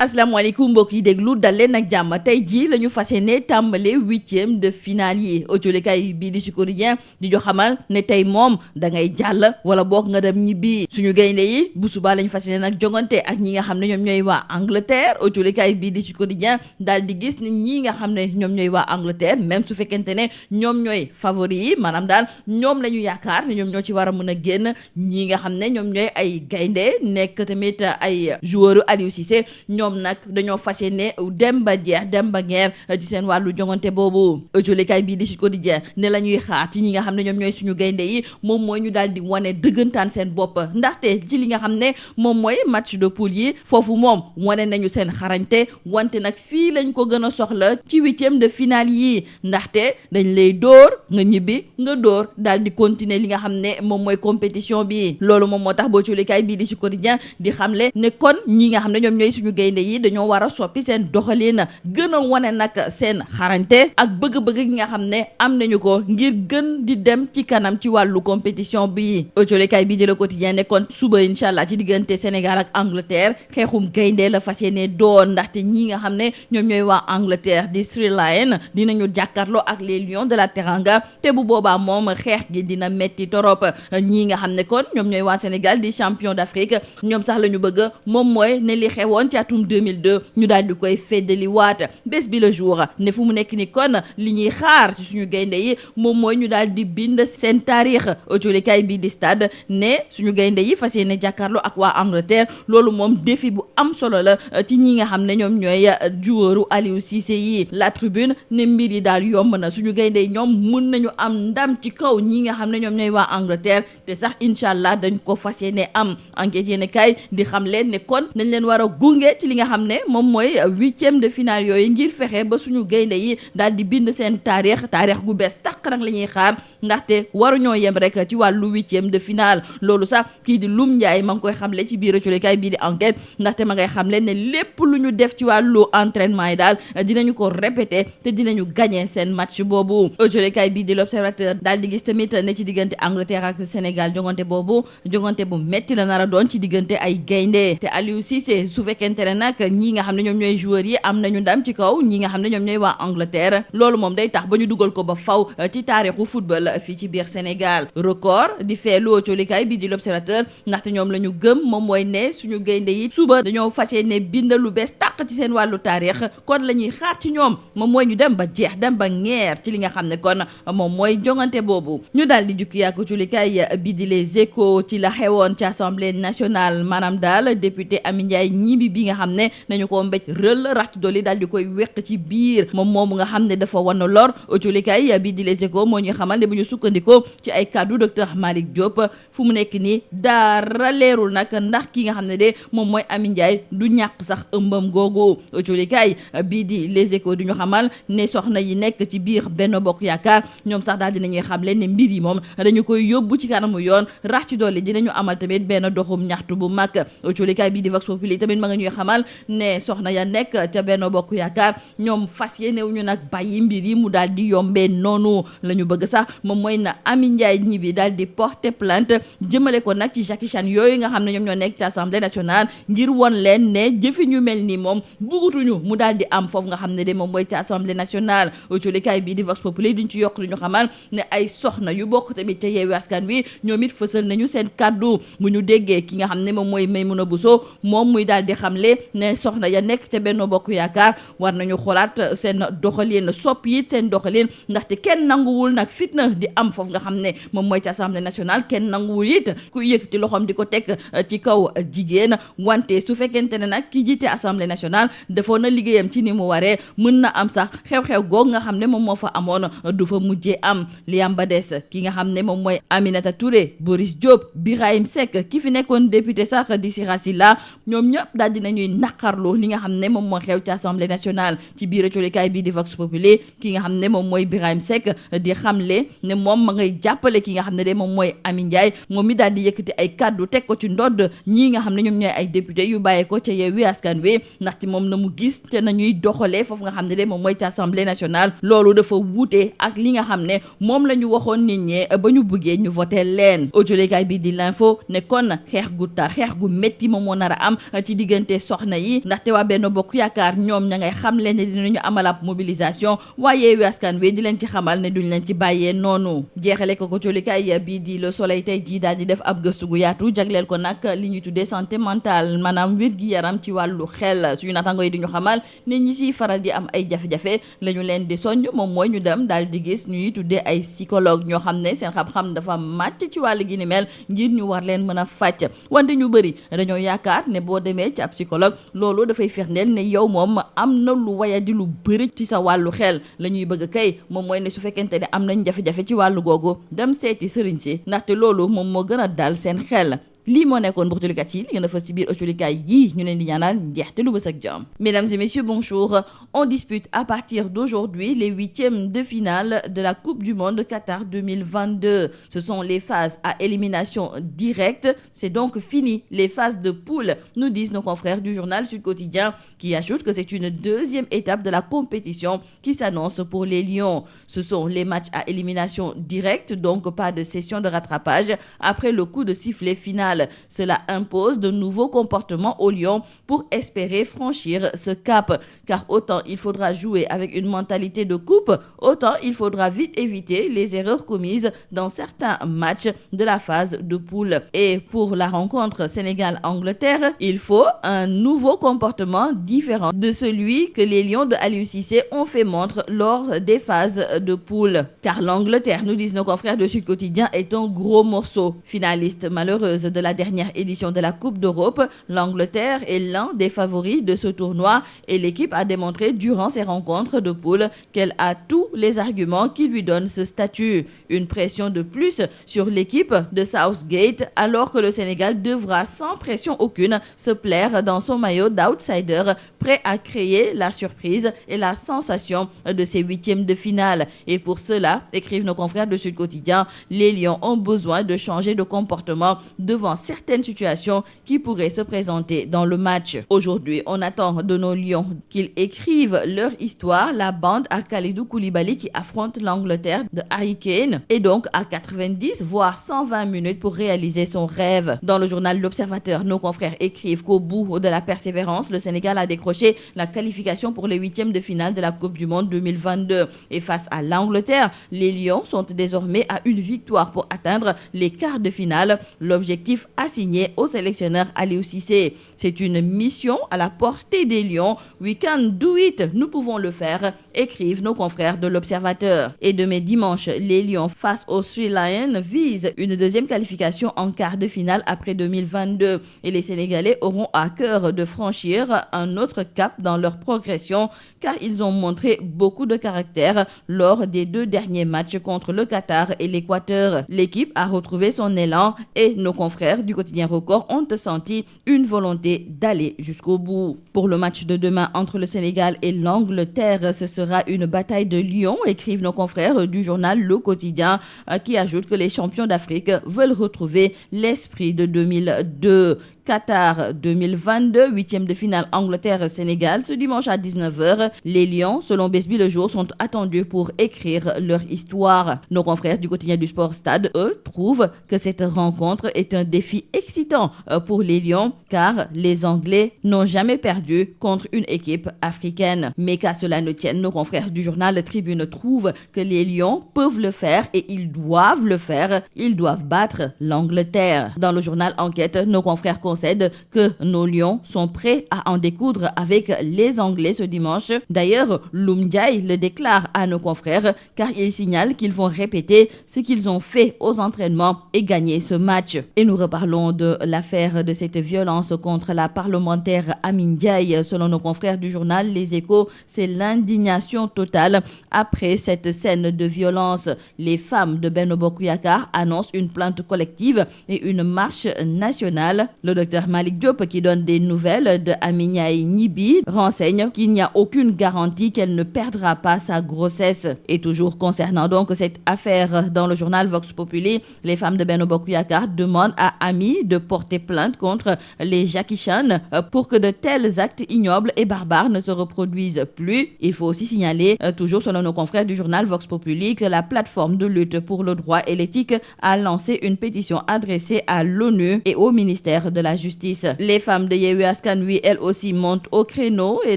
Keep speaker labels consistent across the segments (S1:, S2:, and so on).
S1: asalaamaaleykum mbokk yi déglu dal leen ak jàmm tey jii la ñu fas yéene tàmbale 8e de finale yi autolikaay bii di Sud Quotidien di jox xamal ne tey moom da ngay jàll wala boog nga dem ñibbi suñu gaynde yi bu subaa la ñu fas yéene nag jongante ak ñi nga xam ne ñoom ñooy waa Angleterre autolikaay bii di Sud Quotidien daal di gis ne ñii nga xam ne ñoom ñooy waa Angleterre même su fekkente ne ñoom ñooy favori yi maanaam daal ñoom la ñu yaakaar ne ñoom ñoo ci war a mën a génn ñii nga xam ne ñoom ñooy ay gaynde nekk tamit ay joueur Aliou Cissé ñoom nag dañoo fas yéene dem ba jeex dem ba ngeer ci seen wàllu jongante boobu autolikaay bii di Sud Quotidien ne la ñuy xaar ci ñi nga xam ne ñoom ñooy suñu gaynde yi moom mooy ñu daal di wane dëggantaan seen bopp ndaxte ci li nga xam ne moom mooy match de poule yi foofu moom wane nañu seen xarañte wante nag fii lañ ko gën a soxla ci 8e de finale yi ndaxte dañ lay dóor nga ñibbi nga dóor daal di continuer li nga xam ne moom mooy compétition bi loolu moom moo tax boo autolikaay bii di Sud Quotidien di xamle ne kon ñi nga xam ne ñoom ñooy suñu gaynde yi dañoo war a soppi seen doxalin gën a wane nag seen xarañte ak bëgg-bëgg gi nga xam ne am nañu ko ngir gën di dem ci kanam ci wàllu compétition bi autolikaay bii di Le Quotidien ne kon suba incha allah ci diggante Sénégal ak Angleterre xeexum gaynde la fas yéene doon ndaxte ñi nga xam ne ñoom ñooy waa Angleterre di Three Lions dinañu jàkkaarloo ak les Lions de la Teranga te bu boobaa moom xeex gi dina metti torop ñii nga xam ne kon ñoom ñooy waa Sénégal di champion d'Afrique ñoom sax la ñu bëgg moom mooy ne li xewoon ci atum 2002 ñu daal di koy feddali waat bés bi le jour ne fu mu nekk ni kon li ñuy xaar ci suñu gaynde yi moom mooy ñu daal di bind seen taarix autolikaay bii di Stade ne suñu gaynde yi fas yéene jàkkaarloo ak waa Angleterre loolu moom défi bu am solo la ci ñi nga xam ne ñoom ñooy joueuru Aliou Cissé yi La Tribune ne mbir yi daal yomb na suñu gaynde yi ñoom mun nañu am ndam ci kaw ñi nga xam ne ñoom ñooy waa Angleterre te sax incha allah dañ ko fas yéene am enquête yéene kaay di xam leen ne kon nañ leen war a gunge ci li nga xam ne moom mooy 8e de finale yooyu ngir fexe ba suñu gaynde yi daal di bind seen taarix gu bees tàq nag la ñuy xaar ndaxte waruñoo yem rek ci wàllu 8e de finale loolu sax kii di Loum Ndiaye ma ngi koy xamle ci biir autolikaay bii di enquête ndaxte ma ngay xamle ne lépp lu ñu def ci wàllu entraînement yi daal dinañu ko répéter te dinañu gagner seen match boobu autolikaay bii di l'Observateur daal di gis tamit ne ci diggante Angleterre ak Sénégal jongante boobu jongante bu metti la nar a doon ci diggante ay gaynde te Aliou Cissé su fekkente ne nag ñi nga xam ne ñoom ñooy joueurs yi am nañu ndam ci kaw ñi nga xam ne ñoom ñooy waa Angleterre loolu moom day tax ba ñu dugal ko ba faw ci taarixu football fii ci biir Sénégal record di feelu autolikaay bii di l'Observateur ndaxte ñoom la ñu gëm moom mooy ne suñu gaynde yi suba dañoo fas yéene bind lu bees tàq ci seen wàllu taarix kon la ñuy xaar ci ñoom moom mooy ñu dem ba jeex dem ba ngeer ci li nga xam ne kon moom mooy jongante boobu ñu daal di jukki ak autolikaay bii di Les Échos ci la xewoon ci Assemblée nationale maanaam daal député Amy Ndiaye Gniby bi nga xam ne nañu ko mbéj rël rax ci dolli daal di koy wéq ci biir moom moomu nga xam ne dafa wan lor autolikaay bii di Les Échos moo ñuy xamal ne bu ñu sukkandikoo ci ay kaddu docteur Malick Diop fu mu nekk nii dara leerul nag ndax ki nga xam ne de moom mooy Amy Ndiaye du ñàkk sax ëmbam googu autolikaay bii di Les Échos du ñu xamal ne soxna yi nekk ci biir Benno Bokk Yaakaar ñoom sax daal dinañuy xamle ne mbir yi moom dañu koy yóbbu ci kanamu yoon rax ci dolli dinañu amal tamit benn doxum ñaxtu bu mag autolikaay bii di Vox Populi tamit ma nga ñuy xamal ne soxna ya nekk ca Benno Bokk Yaakaar ñoom fas yéenewuñu nag bàyyi mbir yi mu daal di yombee noonu la ñu bëgg sax moom mooy na Amy Ndiaye Gniby daal di porter plainte jëmale ko nag ci Jackie Chan yooyu nga xam ne ñoom ñoo nekk ci Assemblée nationale ngir won leen ne jëfi ñu mel nii moom bugutuñu mu daal di am foofu nga xam ne de moom mooy ci Assemblée nationale autolikaay bii di Vox Populi duñ ci yokk lu ñu xamal ne ay soxna yu bokk tamit ca Yewwi Askan Wi ñoom it fësal nañu seen kaddu bu ñu déggee ki nga xam ne moom mooy Maimouna Bousso moom muy daal di xamle ne soxna ya nekk ca Benno Bokk Yaakaar war nañu xoolaat seen doxalin soppi it seen doxalin ndaxte kenn nanguwul nag fitna di am foofu nga xam ne moom mooy ci Assemblée nationale kenn nanguwul it ku yëkkati loxoom di ko teg ci kaw jigéen wante su fekkente ne nag ki jiite Assemblée nationale defoon na liggéeyam ci ni mu waree mën na am sax xew-xew goog nga xam ne moom moo fa amoon du fa mujjee am li am ba des ki nga xam ne moom mooy Aminata Touré Boris Diop Birahim Seck ki fi nekkoon député sax di Sira Sylla ñoom ñëpp daal dinañuy naqarlu li nga xam ne moom moo xew ci Assemblée nationale ci biir autolikaay bii di Vox Populi ki nga xam ne moom mooy Birahim Seck di xamle ne moom ma ngay jàppale ki nga xam ne de moom mooy Amy Ndiaye moom mi daal di yëkkati ay kaddu teg ko ci ndodd ñii nga xam ne ñoom ñooy ay député yu bàyyee ko ca Yewwi Askan Wi ndaxte moom na mu gis te nañuy doxalee foofu nga xam ne de moom mooy ci Assemblée nationale loolu dafa wuute ak li nga xam ne moom la ñu waxoon nit ñi ba ñu bëggee ñu voté leen audiolekaay bi di l'info ne kon xeex gu tar xeex gu métti moom moo nar a am ci diggante soxna yi ndaxte waa Benno Bokk Yaakaar ñoom ña ngay xam leen ne dinañu amal ab mobilisation waaye Yewwi Askan Wi di leen ci xamal ne duñ leen ci bàyyee noonu jeexale ko audiolekaay bi di Le Soleil tey jii daal di def ab gëstu gu yaatu jagleel ko nag li ñuy tuddee santé mentale maanaam wér gi yaram ci wàllu xel suñu naataango yi di ñu xamal ne ñi siy faral di am ay jafe-jafe la ñu leen di soññ moom mooy ñu dem daal di gis ñuy tuddee ay psychologue ñoo xam ne seen xam-xam dafa màcc ci wàll gi ni mel ngir ñu war leen mën a fàcc wante ñu bëri dañoo yaakaar ne boo demee ci ab psychologue loolu dafay firndeel ne yow moom am na lu waya di lu bëri ci sa wàllu xel la ñuy bëgg kay moom mooy ne su fekkente ne am nañ jafe-jafe ci wàllu googu dem seeti sëriñ si ndaxte loolu moom moo gën a dal seen xel lii moo nekkoon mboxtulikat yi li ngeen a fës ci biir ëcculikaay yii ñu leen di ñaanal njeexte lu bës ak jàmm. Mesdames et messieurs, bonjour. On dispute à partir d'aujourd'hui les 8e de finale de la Coupe du Monde Qatar 2022. Ce sont les phases à élimination directe. C'est donc fini les phases de poule, nous disent nos confrères du journal Sud Quotidien, qui ajoutent que c'est une deuxième étape de la compétition qui s'annonce pour les Lions. Ce sont les matchs à élimination directe, donc pas de session de rattrapage après le coup de sifflet final. Cela impose de nouveaux comportements aux Lions pour espérer franchir ce cap. Car autant il faudra jouer avec une mentalité de coupe, autant il faudra vite éviter les erreurs commises dans certains matchs de la phase de poule. Et pour la rencontre Sénégal-Angleterre, il faut un nouveau comportement différent de celui que les Lions de Aliou Cissé ont fait montre lors des phases de poule. Car l'Angleterre, nous disent nos confrères de Sud Quotidien, est un gros morceau. Finaliste malheureuse de la dernière édition de la Coupe d'Europe, l'Angleterre est l'un des favoris de ce tournoi et l'équipe a démontré durant ces rencontres de poule qu'elle a tous les arguments qui lui donnent ce statut. Une pression de plus sur l'équipe de Southgate alors que le Sénégal devra sans pression aucune se plaire dans son maillot d'outsider, prêt à créer la surprise et la sensation de ces 8e de finale. Et pour cela, écrivent nos confrères de Sud Quotidien, les Lions ont besoin de changer de comportement devant certaines situations qui pourraient se présenter dans le match. Aujourd'hui, on attend de nos Lions qu'ils écrivent leur histoire. La bande à Kalidou Koulibaly qui affronte l'Angleterre de Harry Kane est donc à 90 voire 120 minutes pour réaliser son rêve. Dans le journal L'Observateur, nos confrères écrivent qu'au bout de la persévérance, le Sénégal a décroché la qualification pour les 8e de finale de la Coupe du Monde 2022. Et face à l'Angleterre, les Lions sont désormais à une victoire pour atteindre les quarts de finale. L'objectif assigné au sélectionneur Aliou Cissé. C'est une mission à la portée des Lions. We can do it. Nous pouvons le faire, écrivent nos confrères de l'Observateur. Et demain dimanche, les Lions face aux Sri Lions visent une deuxième qualification en quart de finale après 2022. Et les Sénégalais auront à cœur de franchir un autre cap dans leur progression car ils ont montré beaucoup de caractère lors des 2 derniers matchs contre le Qatar et l'Équateur. L'équipe a retrouvé son élan et nos confrères du quotidien Record ont senti une volonté d'aller jusqu'au bout. Pour le match de demain entre le Sénégal et l'Angleterre, ce sera une bataille de lions, écrivent nos confrères du journal Le Quotidien, qui ajoute que les champions d'Afrique veulent retrouver l'esprit de 2002. Qatar 2022, 8e de finale Angleterre-Sénégal, ce dimanche à 19h. Les Lions, selon Besby Le Jour, sont attendus pour écrire leur histoire. Nos confrères du quotidien du Sport Stade, eux, trouvent que cette rencontre est un défi excitant pour les Lions, car les Anglais n'ont jamais perdu contre une équipe africaine. Mais qu'à cela ne tienne, nos confrères du journal Tribune trouvent que les Lions peuvent le faire et ils doivent le faire. Ils doivent battre l'Angleterre. Dans le journal Enquête, nos confrères concèdent que nos Lions sont prêts à en découdre avec les Anglais ce dimanche. D'ailleurs, Loum Ndiaye le déclare à nos confrères car il signale qu'ils vont répéter ce qu'ils ont fait aux entraînements et gagner ce match. Et nous reparlons de l'affaire de cette violence contre la parlementaire Amy Ndiaye. Selon nos confrères du journal Les Échos, c'est l'indignation totale après cette scène de violence. Les femmes de Benno Bokk Yakaar annoncent une plainte collective et une marche nationale. Le docteur Docteur Malick Diop, qui donne des nouvelles de Amy Ndiaye Gniby, renseigne qu'il n'y a aucune garantie qu'elle ne perdra pas sa grossesse. Et toujours concernant donc cette affaire, dans le journal Vox Populi, les femmes de Benno Bokk Yakaar demandent à Amy de porter plainte contre les Jackie Chan pour que de tels actes ignobles et barbares ne se reproduisent plus. Il faut aussi signaler, toujours selon nos confrères du journal Vox Populi, que la plateforme de lutte pour le droit et l'éthique a lancé une pétition adressée à l'ONU et au ministère de la Justice. Les femmes de Yewwi Askan Wi, elles aussi, montent au créneau, et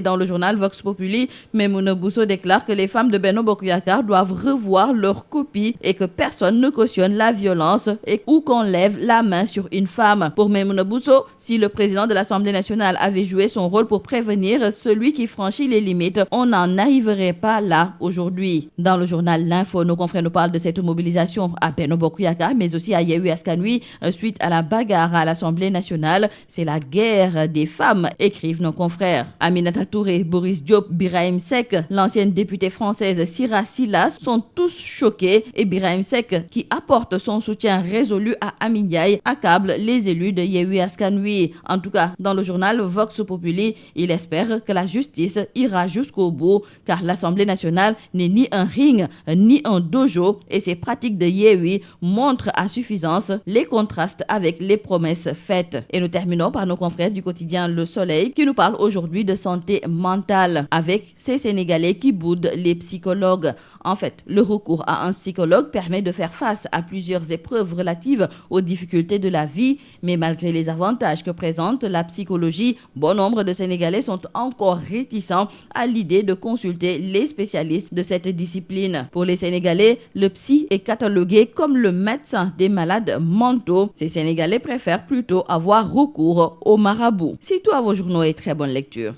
S1: dans le journal Vox Populi, Maimouna Bousso déclare que les femmes de Benno Bokk Yakaar doivent revoir leur copie et que personne ne cautionne la violence ou qu'on lève la main sur une femme. Pour Maimouna Bousso, si le président de l'Assemblée nationale avait joué son rôle pour prévenir celui qui franchit les limites, on n'en arriverait pas là aujourd'hui. Dans le journal L'Info, nos confrères nous parlent de cette mobilisation à Benno Bokk Yakaar, mais aussi à Yewwi Askan Wi suite à la bagarre à l'Assemblée nationale. C'est la guerre des femmes, écrivent nos confrères. Aminata Touré, Boris Diop, Birahim Seck, l'ancienne députée française Sira Silla sont tous choqués, et Birahim Seck, qui apporte son soutien résolu à Amy Ndiaye, accable les élus de Yewwi Askan Wi. En tout cas, dans le journal Vox Populi, il espère que la justice ira jusqu'au bout, car l'Assemblée nationale n'est ni un ring, ni un dojo, et ces pratiques de Yewwi montrent à suffisance les contrastes avec les promesses faites. Et nous terminons par nos confrères du quotidien Le Soleil, qui nous parlent aujourd'hui de santé mentale, avec ces Sénégalais qui boudent les psychologues. En fait, le recours à un psychologue permet de faire face à plusieurs épreuves relatives aux difficultés de la vie, mais malgré les avantages que présente la psychologie, bon nombre de Sénégalais sont encore réticents à l'idée de consulter les spécialistes de cette discipline. Pour les Sénégalais, le psy est catalogué comme le médecin des malades mentaux. Ces Sénégalais préfèrent plutôt avoir recours au marabout. C'est tout à vos journaux et très bonne lecture.